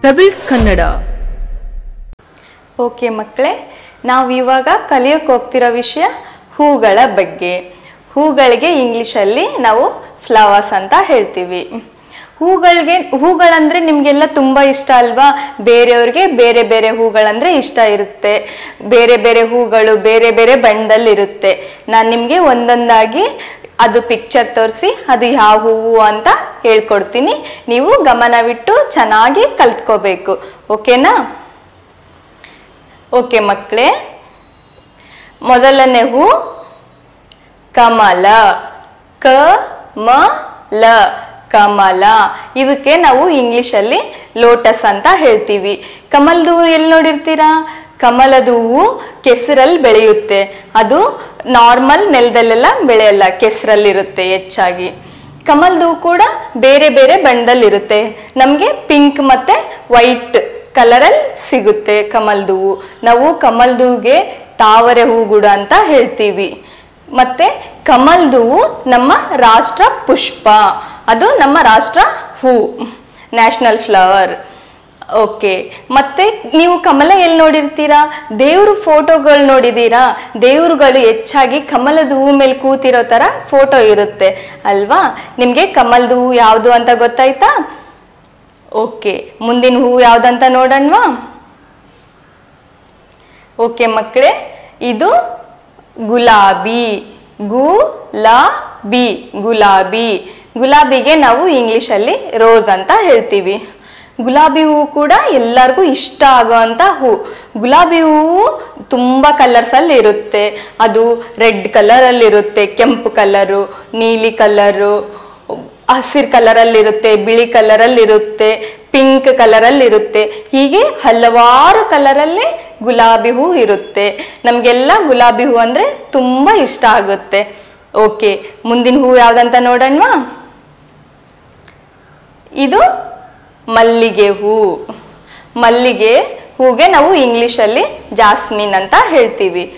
Pebbles Kannada. Okay ಮಕ್ಕಳೇ, ನಾವು ಇವಾಗ ಕಲಿಯೋಕೆ ಹೋಗ್ತಿರೋ ವಿಷಯ ಹೂಗಳ ಬಗ್ಗೆ. ಹೂಗಳಿಗೆ ಇಂಗ್ಲೀಷಲ್ಲಿ ನಾವು ಫ್ಲವರ್ಸ್ ಅಂತ ಹೇಳ್ತೀವಿ. ಹೂಗಳಂದ್ರೆ ನಿಮಗೆಲ್ಲ ತುಂಬ ಇಷ್ಟ ಅಲ್ವಾ? ಬೇರೆಯವ್ರಿಗೆ ಬೇರೆ ಬೇರೆ ಹೂಗಳಂದ್ರೆ ಇಷ್ಟ ಇರುತ್ತೆ. ಬೇರೆ ಬೇರೆ ಹೂಗಳು ಬೇರೆ ಬೇರೆ ಬಣ್ಣದಲ್ಲಿರುತ್ತೆ. ನಾನು ನಿಮಗೆ ಒಂದೊಂದಾಗಿ ಅದು ಪಿಕ್ಚರ್ ತೋರಿಸಿ ಅದು ಯಾವ ಹೂವು ಅಂತ ಹೇಳ್ಕೊಡ್ತೀನಿ. ನೀವು ಗಮನವಿಟ್ಟು ಚೆನ್ನಾಗಿ ಕಲ್ತ್ಕೋಬೇಕು. ಓಕೆನಾ? ಓಕೆ ಮಕ್ಕಳೇ, ಮೊದಲನೇ ಹೂ ಕಮಲ. ಕಮಲ, ಕಮಲ. ಇದಕ್ಕೆ ನಾವು ಇಂಗ್ಲಿಷಲ್ಲಿ ಲೋಟಸ್ ಅಂತ ಹೇಳ್ತೀವಿ. ಕಮಲದ ಹೂವು ಎಲ್ಲಿ ನೋಡಿರ್ತೀರಾ? ಕಮಲದ ಹೂವು ಕೆಸರಲ್ಲಿ ಬೆಳೆಯುತ್ತೆ. ಅದು ನಾರ್ಮಲ್ ನೆಲದಲ್ಲೆಲ್ಲ ಬೆಳೆಯಲ್ಲ, ಕೆಸರಲ್ಲಿರುತ್ತೆ ಹೆಚ್ಚಾಗಿ. ಕಮಲದ ಹೂವು ಕೂಡ ಬೇರೆ ಬೇರೆ ಬಣ್ಣದಲ್ಲಿರುತ್ತೆ. ನಮಗೆ ಪಿಂಕ್ ಮತ್ತೆ ವೈಟ್ ಕಲರಲ್ಲಿ ಸಿಗುತ್ತೆ ಕಮಲದ ಹೂವು. ನಾವು ಕಮಲದ ಹೂವಿಗೆ ತಾವರೆ ಹೂಗುಡ ಅಂತ ಹೇಳ್ತೀವಿ. ಮತ್ತೆ ಕಮಲದ ಹೂವು ನಮ್ಮ ರಾಷ್ಟ್ರ ಪುಷ್ಪ. ಅದು ನಮ್ಮ ರಾಷ್ಟ್ರ ಹೂ, ನ್ಯಾಷನಲ್ ಫ್ಲವರ್. ಓಕೆ, ಮತ್ತೆ ನೀವು ಕಮಲ ಎಲ್ಲಿ ನೋಡಿರ್ತೀರಾ? ದೇವ್ರ ಫೋಟೋಗಳು ನೋಡಿದ್ದೀರಾ? ದೇವ್ರುಗಳು ಹೆಚ್ಚಾಗಿ ಕಮಲದ ಹೂ ಮೇಲೆ ಕೂತಿರೋ ಥರ ಫೋಟೋ ಇರುತ್ತೆ ಅಲ್ವಾ? ನಿಮಗೆ ಕಮಲದ ಹೂ ಯಾವುದು ಅಂತ ಗೊತ್ತಾಯ್ತಾ? ಓಕೆ, ಮುಂದಿನ ಹೂ ಯಾವುದಂತ ನೋಡೋಣವಾ? ಓಕೆ ಮಕ್ಕಳೇ, ಇದು ಗುಲಾಬಿ. ಗುಲಾಬಿ, ಗುಲಾಬಿ. ಗುಲಾಬಿಗೆ ನಾವು ಇಂಗ್ಲಿಷಲ್ಲಿ ರೋಸ್ ಅಂತ ಹೇಳ್ತೀವಿ. ಗುಲಾಬಿ ಹೂವು ಕೂಡ ಎಲ್ಲರಿಗೂ ಇಷ್ಟ ಆಗೋವಂಥ ಹೂ. ಗುಲಾಬಿ ಹೂವು ತುಂಬ ಕಲರ್ಸಲ್ಲಿ ಇರುತ್ತೆ. ಅದು ರೆಡ್ ಕಲರಲ್ಲಿರುತ್ತೆ, ಕೆಂಪು ಕಲರು, ನೀಲಿ ಕಲರು, ಹಸಿರು ಕಲರಲ್ಲಿರುತ್ತೆ, ಬಿಳಿ ಕಲರಲ್ಲಿರುತ್ತೆ, ಪಿಂಕ್ ಕಲರಲ್ಲಿರುತ್ತೆ. ಹೀಗೆ ಹಲವಾರು ಕಲರಲ್ಲಿ ಗುಲಾಬಿ ಹೂ ಇರುತ್ತೆ. ನಮಗೆಲ್ಲ ಗುಲಾಬಿ ಹೂ ಅಂದರೆ ತುಂಬ ಇಷ್ಟ ಆಗುತ್ತೆ. ಓಕೆ, ಮುಂದಿನ ಹೂ ಯಾವುದಂತ ನೋಡೋಣವಾ? ಇದು ಮಲ್ಲಿಗೆ ಹೂ. ಮಲ್ಲಿಗೆ ಹೂಗೆ ನಾವು ಇಂಗ್ಲಿಷಲ್ಲಿ ಜಾಸ್ಮಿನ್ ಅಂತ ಹೇಳ್ತೀವಿ.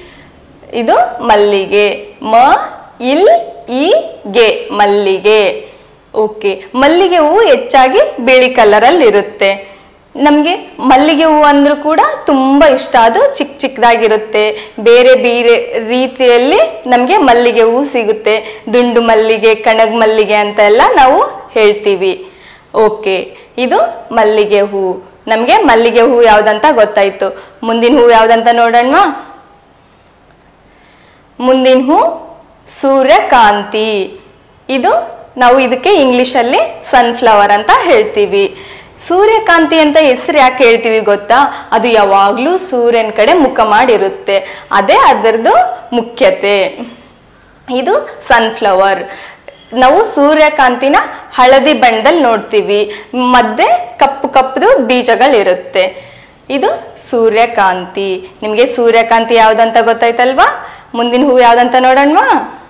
ಇದು ಮಲ್ಲಿಗೆ. ಮ-ಇಲ್-ಇ-ಗೆ, ಮಲ್ಲಿಗೆ. ಓಕೆ, ಮಲ್ಲಿಗೆ ಹೂವು ಹೆಚ್ಚಾಗಿ ಬಿಳಿ ಕಲರಲ್ಲಿ ಇರುತ್ತೆ. ನಮಗೆ ಮಲ್ಲಿಗೆ ಹೂವು ಅಂದ್ರೂ ಕೂಡ ತುಂಬ ಇಷ್ಟ. ಅದು ಚಿಕ್ಕ ಚಿಕ್ಕದಾಗಿರುತ್ತೆ. ಬೇರೆ ಬೇರೆ ರೀತಿಯಲ್ಲಿ ನಮಗೆ ಮಲ್ಲಿಗೆ ಹೂವು ಸಿಗುತ್ತೆ. ದುಂಡು ಮಲ್ಲಿಗೆ, ಕಣಗ್ ಮಲ್ಲಿಗೆ ಅಂತ ಎಲ್ಲ ನಾವು ಹೇಳ್ತೀವಿ. ಓಕೆ, ಇದು ಮಲ್ಲಿಗೆ ಹೂ. ನಮಗೆ ಮಲ್ಲಿಗೆ ಹೂ ಯಾವುದಂತ ಗೊತ್ತಾಯ್ತು. ಮುಂದಿನ ಹೂ ಯಾವುದಂತ ನೋಡೋಣವಾ? ಮುಂದಿನ ಹೂ ಸೂರ್ಯಕಾಂತಿ. ಇದು ನಾವು ಇದಕ್ಕೆ ಇಂಗ್ಲಿಷಲ್ಲಿ ಸನ್ಫ್ಲವರ್ ಅಂತ ಹೇಳ್ತೀವಿ. ಸೂರ್ಯಕಾಂತಿ ಅಂತ ಹೆಸರು ಯಾಕೆ ಹೇಳ್ತೀವಿ ಗೊತ್ತಾ? ಅದು ಯಾವಾಗಲೂ ಸೂರ್ಯನ ಕಡೆ ಮುಖ ಮಾಡಿರುತ್ತೆ. ಅದೇ ಅದರದ್ದು ಮುಖ್ಯತೆ. ಇದು ಸನ್ಫ್ಲವರ್. ನಾವು ಸೂರ್ಯಕಾಂತಿನ ಹಳದಿ ಬಣ್ಣದಲ್ಲಿ ನೋಡ್ತೀವಿ. ಮಧ್ಯೆ ಕಪ್ಪು ಕಪ್ಪದು ಬೀಜಗಳಿರುತ್ತೆ. ಇದು ಸೂರ್ಯಕಾಂತಿ. ನಿಮಗೆ ಸೂರ್ಯಕಾಂತಿ ಯಾವುದಂತ ಗೊತ್ತಾಯ್ತಲ್ವಾ? ಮುಂದಿನ ಹೂ ಯಾವುದಂತ ನೋಡೋಣವಾ?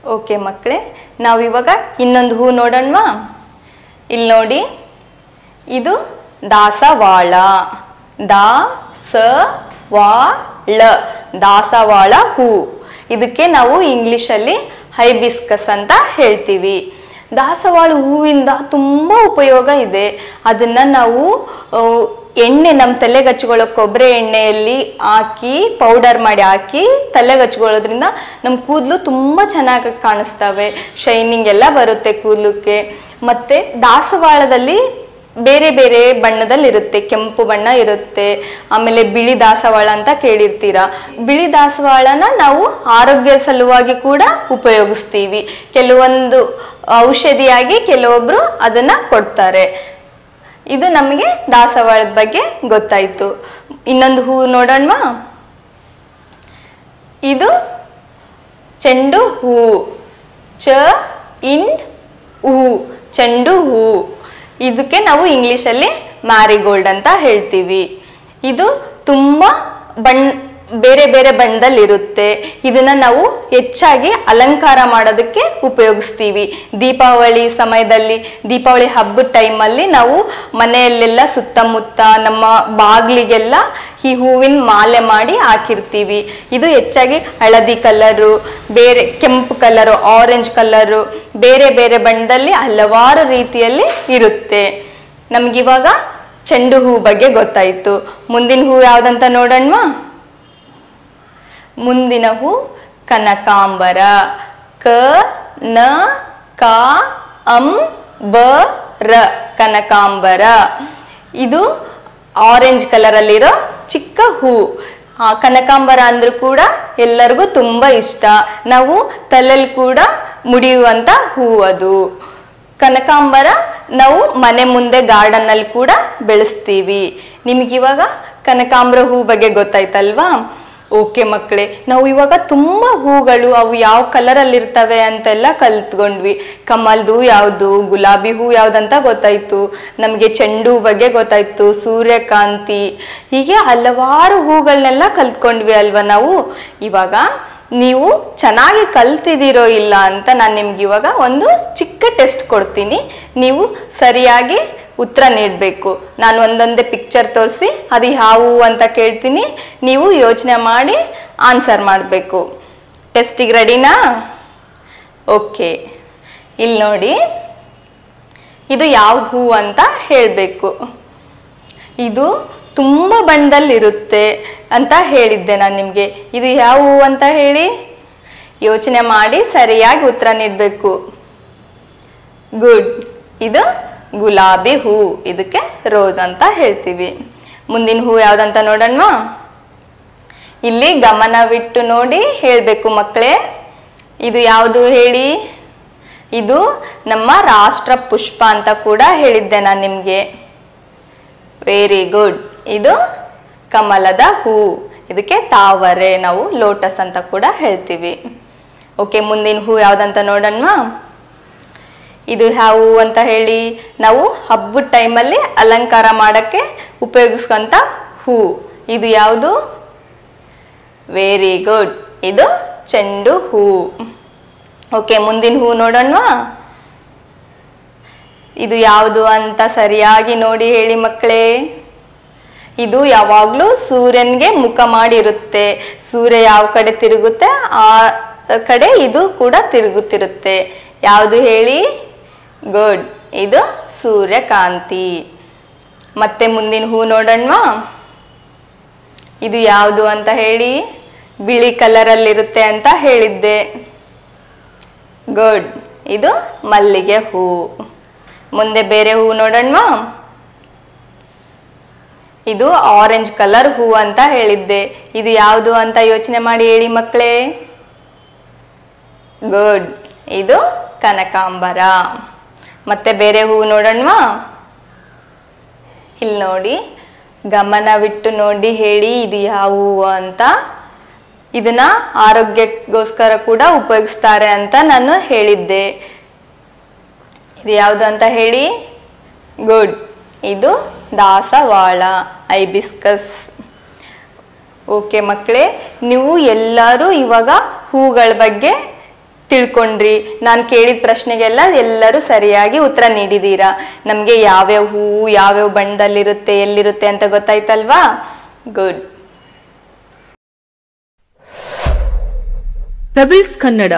ಓಕೆ ಮಕ್ಕಳೇ, ನಾವು ಇವಾಗ ಇನ್ನೊಂದು ಹೂ ನೋಡೋಣವಾ? ಇಲ್ಲಿ ನೋಡಿ, ಇದು ದಾಸವಾಳ. ದಾಸವಾಳ, ದಾಸವಾಳ ಹೂ. ಇದಕ್ಕೆ ನಾವು ಇಂಗ್ಲಿಷಲ್ಲಿ ಹೈಬಿಸ್ಕಸ್ ಅಂತ ಹೇಳ್ತೀವಿ. ದಾಸವಾಳ ಹೂವಿಂದ ತುಂಬ ಉಪಯೋಗ ಇದೆ. ಅದನ್ನ ನಾವು ಎಣ್ಣೆ, ನಮ್ಮ ತಲೆಗೆ ಹಚ್ಕೊಳ್ಳೋ ಕೊಬ್ಬರಿ ಎಣ್ಣೆಯಲ್ಲಿ ಹಾಕಿ ಪೌಡರ್ ಮಾಡಿ ಹಾಕಿ ತಲೆಗೆ ಹಚ್ಕೊಳ್ಳೋದ್ರಿಂದ ನಮ್ಮ ಕೂದಲು ತುಂಬ ಚೆನ್ನಾಗಿ ಕಾಣಿಸ್ತವೆ. ಶೈನಿಂಗ್ ಎಲ್ಲ ಬರುತ್ತೆ ಕೂದಲಕ್ಕೆ. ಮತ್ತು ದಾಸವಾಳದಲ್ಲಿ ಬೇರೆ ಬೇರೆ ಬಣ್ಣದಲ್ಲಿ ಇರುತ್ತೆ. ಕೆಂಪು ಬಣ್ಣ ಇರುತ್ತೆ, ಆಮೇಲೆ ಬಿಳಿ ದಾಸವಾಳ ಅಂತ ಕೇಳಿರ್ತೀರಾ. ಬಿಳಿ ದಾಸವಾಳನ ನಾವು ಆರೋಗ್ಯ ಸಲುವಾಗಿ ಕೂಡ ಉಪಯೋಗಿಸ್ತೀವಿ. ಕೆಲವೊಂದು ಔಷಧಿಯಾಗಿ ಕೆಲವೊಬ್ರು ಅದನ್ನ ಕೊಡ್ತಾರೆ. ಇದು ನಮಗೆ ದಾಸವಾಳದ ಬಗ್ಗೆ ಗೊತ್ತಾಯ್ತು. ಇನ್ನೊಂದು ಹೂ ನೋಡೋಣವಾ? ಇದು ಚೆಂಡು ಹೂ. ಹೂ, ಚೆಂಡು ಹೂ. ಇದಕ್ಕೆ ನಾವು ಇಂಗ್ಲಿಷಲ್ಲಿ ಮ್ಯಾರಿಗೋಲ್ಡ್ ಅಂತ ಹೇಳ್ತೀವಿ. ಇದು ತುಂಬ ಬೇರೆ ಬೇರೆ ಬಣ್ಣದಲ್ಲಿ ಇರುತ್ತೆ. ಇದನ್ನ ನಾವು ಹೆಚ್ಚಾಗಿ ಅಲಂಕಾರ ಮಾಡೋದಕ್ಕೆ ಉಪಯೋಗಿಸ್ತೀವಿ. ದೀಪಾವಳಿ ಸಮಯದಲ್ಲಿ, ದೀಪಾವಳಿ ಹಬ್ಬದ ಟೈಮಲ್ಲಿ ನಾವು ಮನೆಯಲ್ಲೆಲ್ಲ ಸುತ್ತಮುತ್ತ ನಮ್ಮ ಬಾಗಿಲಿಗೆಲ್ಲ ಈ ಹೂವಿನ ಮಾಲೆ ಮಾಡಿ ಹಾಕಿರ್ತೀವಿ. ಇದು ಹೆಚ್ಚಾಗಿ ಹಳದಿ ಕಲರು, ಬೇರೆ ಕೆಂಪು ಕಲರು, ಆರೆಂಜ್ ಕಲರು, ಬೇರೆ ಬೇರೆ ಬಣ್ಣದಲ್ಲಿ ಹಲವಾರು ರೀತಿಯಲ್ಲಿ ಇರುತ್ತೆ. ನಮ್ಗಿವಾಗ ಚೆಂಡು ಹೂ ಬಗ್ಗೆ ಗೊತ್ತಾಯ್ತು. ಮುಂದಿನ ಹೂ ಯಾವ್ದಂತ ನೋಡೋಣ. ಮುಂದಿನ ಹೂ ಕನಕಾಂಬರ. ಕ ನ ಕ ಅಂ ಬ ರ ಕನಕಾಂಬರ. ಇದು ಆರೆಂಜ್ ಕಲರ್ ಅಲ್ಲಿರೋ ಚಿಕ್ಕ ಹೂ. ಕನಕಾಂಬರ ಅಂದ್ರೂ ಕೂಡ ಎಲ್ಲರಿಗೂ ತುಂಬಾ ಇಷ್ಟ. ನಾವು ತಲೆಯಲ್ಲಿ ಕೂಡ ಮುಡಿಯುವಂತ ಹೂ ಅದು. ಕನಕಾಂಬರ ನಾವು ಮನೆ ಮುಂದೆ ಗಾರ್ಡನ್ ಅಲ್ಲಿ ಕೂಡ ಬೆಳೆಸ್ತೀವಿ. ನಿಮ್ಗಿವಾಗ ಕನಕಾಂಬರ ಹೂ ಬಗ್ಗೆ ಗೊತ್ತಾಯ್ತಲ್ವಾ? ಓಕೆ ಮಕ್ಕಳೇ, ನಾವು ಇವಾಗ ತುಂಬಾ ಹೂಗಳು ಅವು ಯಾವ ಕಲರ್ ಅಲ್ಲಿ ಇರ್ತವೆ ಅಂತೆಲ್ಲ ಕಲ್ತ್ಕೊಂಡ್ವಿ. ಕಮಲ್ದು ಯಾವ್ದು, ಗುಲಾಬಿ ಹೂ ಯಾವ್ದಂತ ಗೊತ್ತಾಯ್ತು, ನಮ್ಗೆ ಚೆಂಡು ಹೂ ಬಗ್ಗೆ ಗೊತ್ತಾಯ್ತು, ಸೂರ್ಯಕಾಂತಿ, ಹೀಗೆ ಹಲವಾರು ಹೂಗಳನ್ನೆಲ್ಲ ಕಲ್ತ್ಕೊಂಡ್ವಿ ಅಲ್ವಾ ನಾವು. ಇವಾಗ ನೀವು ಚೆನ್ನಾಗಿ ಕಲ್ತಿದ್ದೀರೋ ಇಲ್ಲ ಅಂತ ನಾನು ನಿಮ್ಗೆ ಇವಾಗ ಒಂದು ಚಿಕ್ಕ ಟೆಸ್ಟ್ ಕೊಡ್ತೀನಿ. ನೀವು ಸರಿಯಾಗಿ ಉತ್ತರ ನೀಡಬೇಕು. ನಾನು ಒಂದೊಂದೇ ಪಿಕ್ಚರ್ ತೋರಿಸಿ ಅದು ಯಾವ ಹೂ ಅಂತ ಕೇಳ್ತೀನಿ, ನೀವು ಯೋಚನೆ ಮಾಡಿ ಆನ್ಸರ್ ಮಾಡಬೇಕು. ಟೆಸ್ಟಿಗೆ ರೆಡಿನಾ? ಓಕೆ, ಇಲ್ಲಿ ನೋಡಿ, ಇದು ಯಾವ ಹೂ ಅಂತ ಹೇಳಬೇಕು. ಇದು ತುಂಬ ಬಣ್ಣದಲ್ಲಿರುತ್ತೆ ಅಂತ ಹೇಳಿದ್ದೆ ನಾನು ನಿಮಗೆ. ಇದು ಯಾವ ಹೂ ಅಂತ ಹೇಳಿ ಯೋಚನೆ ಮಾಡಿ ಸರಿಯಾಗಿ ಉತ್ತರ ನೀಡಬೇಕು. ಗುಡ್, ಇದು ಗುಲಾಬಿ ಹೂ. ಇದಕ್ಕೆ ರೋಸ್ ಅಂತ ಹೇಳ್ತೀವಿ. ಮುಂದಿನ ಹೂ ಯಾವ್ದಂತ ನೋಡೋಣ. ಇಲ್ಲಿ ಗಮನವಿಟ್ಟು ನೋಡಿ ಹೇಳಬೇಕು ಮಕ್ಕಳೇ. ಇದು ಯಾವುದು ಹೇಳಿ? ಇದು ನಮ್ಮ ರಾಷ್ಟ್ರ ಪುಷ್ಪ ಅಂತ ಕೂಡ ಹೇಳಿದ್ದೆ ನಾನು ನಿಮಗೆ. Very good. ಇದು ಕಮಲದ ಹೂ. ಇದಕ್ಕೆ ತಾವರೆ, ನಾವು ಲೋಟಸ್ ಅಂತ ಕೂಡ ಹೇಳ್ತೀವಿ. ಓಕೆ, ಮುಂದಿನ ಹೂ ಯಾವ್ದಂತ ನೋಡೋಣ. ಇದು ಯಾವ ಹೂ ಅಂತ ಹೇಳಿ? ನಾವು ಹಬ್ಬದ ಟೈಮಲ್ಲಿ ಅಲಂಕಾರ ಮಾಡಕ್ಕೆ ಉಪಯೋಗಿಸ್ಕೊಂತ ಹೂ. ಇದು ಯಾವುದು? ವೆರಿ ಗುಡ್, ಇದು ಚೆಂಡು ಹೂ. ಓಕೆ, ಮುಂದಿನ ಹೂ ನೋಡೋಣ. ಇದು ಯಾವುದು ಅಂತ ಸರಿಯಾಗಿ ನೋಡಿ ಹೇಳಿ ಮಕ್ಕಳೇ. ಇದು ಯಾವಾಗ್ಲೂ ಸೂರ್ಯನ್ಗೆ ಮುಖ ಮಾಡಿರುತ್ತೆ. ಸೂರ್ಯ ಯಾವ ಕಡೆ ತಿರುಗುತ್ತೆ ಆ ಕಡೆ ಇದು ಕೂಡ ತಿರುಗುತ್ತಿರುತ್ತೆ. ಯಾವುದು ಹೇಳಿ? ಗುಡ್, ಇದು ಸೂರ್ಯಕಾಂತಿ. ಮತ್ತೆ ಮುಂದಿನ ಹೂ ನೋಡೋಣ. ಇದು ಯಾವುದು ಅಂತ ಹೇಳಿ? ಬಿಳಿ ಕಲರ್ ಅಲ್ಲಿ ಇರುತ್ತೆ ಅಂತ ಹೇಳಿದ್ದೆ. ಗುಡ್, ಇದು ಮಲ್ಲಿಗೆ ಹೂ. ಮುಂದೆ ಬೇರೆ ಹೂ ನೋಡೋಣ. ಇದು ಆರೆಂಜ್ ಕಲರ್ ಹೂ ಅಂತ ಹೇಳಿದ್ದೆ. ಇದು ಯಾವುದು ಅಂತ ಯೋಚನೆ ಮಾಡಿ ಹೇಳಿ ಮಕ್ಕಳೇ. ಗುಡ್, ಇದು ಕನಕಾಂಬರ. ಮತ್ತೆ ಬೇರೆ ಹೂ ನೋಡೋಣವಾ. ಇಲ್ಲಿ ನೋಡಿ, ಗಮನವಿಟ್ಟು ನೋಡಿ ಹೇಳಿ ಇದು ಯಾವ ಹೂವು ಅಂತ. ಇದನ್ನ ಆರೋಗ್ಯಕ್ಕೋಸ್ಕರ ಕೂಡ ಉಪಯೋಗಿಸ್ತಾರೆ ಅಂತ ನಾನು ಹೇಳಿದ್ದೆ. ಇದು ಯಾವುದು ಅಂತ ಹೇಳಿ? ಗುಡ್, ಇದು ದಾಸವಾಳ, ಐಬಿಸ್ಕಸ್. ಓಕೆ ಮಕ್ಕಳೇ, ನೀವು ಎಲ್ಲರೂ ಇವಾಗ ಹೂಗಳ ಬಗ್ಗೆ ತಿಳ್ಕೊಂಡ್ರಿ. ನಾನು ಕೇಳಿದ ಪ್ರಶ್ನೆಗೆಲ್ಲ ಎಲ್ಲರೂ ಸರಿಯಾಗಿ ಉತ್ತರ ನೀಡಿದ್ದೀರಾ. ನಮಗೆ ಯಾವ್ಯಾವ ಹೂವು ಯಾವ್ಯಾವ ಬಣ್ಣದಲ್ಲಿರುತ್ತೆ, ಎಲ್ಲಿರುತ್ತೆ ಅಂತ ಗೊತ್ತಾಯ್ತಲ್ವಾ? ಗುಡ್. ಪೆಬಲ್ಸ್ ಕನ್ನಡ